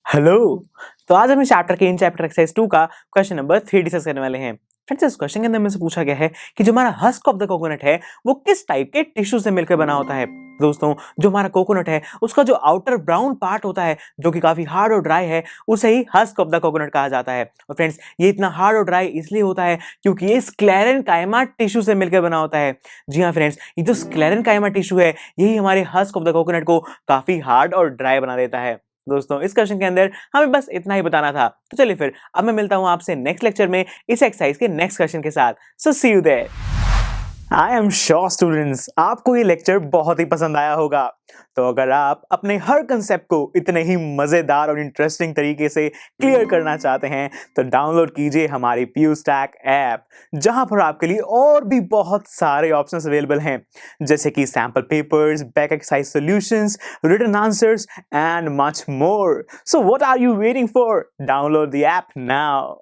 Hello. तो आज हम इस चैप्टर के इन चैप्टर एक्सरसाइज 2 का क्वेश्चन नंबर 3 डिस्कस करने वाले हैं। फ्रेंड्स, इस क्वेश्चन के अंदर में से पूछा गया है कि जो हमारा हस्क ऑफ द कोकोनट है वो किस टाइप के टिश्यू से मिलकर बना होता है। दोस्तों, जो हमारा कोकोनट है उसका जो आउटर ब्राउन पार्ट होता है जो कि काफी हार्ड और ड्राई है उसे ही हस्क ऑफ द कोकोनट कहा जाता है। और फ्रेंड्स, ये इतना हार्ड और ड्राई इसलिए होता है क्योंकि ये स्क्लेरेनकाइमा टिश्यू से मिलकर बना होता है। जी हाँ फ्रेंड्स, ये जो स्क्लेरेनकाइमा टिश्यू है यही हमारे हस्क ऑफ द कोकोनट को काफी हार्ड और ड्राई बना देता है। दोस्तों, इस क्वेश्चन के अंदर हमें बस इतना ही बताना था। तो चलिए फिर अब मैं मिलता हूं आपसे नेक्स्ट लेक्चर में इस एक्सरसाइज के नेक्स्ट क्वेश्चन के साथ। So see you there. I am sure students, आपको ये लेक्चर बहुत ही पसंद आया होगा। तो अगर आप अपने हर कंसेप्ट को इतने ही मजेदार और इंटरेस्टिंग तरीके से क्लियर करना चाहते हैं तो डाउनलोड कीजिए हमारी PuStack ऐप, जहां पर आपके लिए और भी बहुत सारे ऑप्शंस अवेलेबल हैं, जैसे कि sample papers, back exercise solutions, written answers and much more. So what are you waiting for? Download the app now.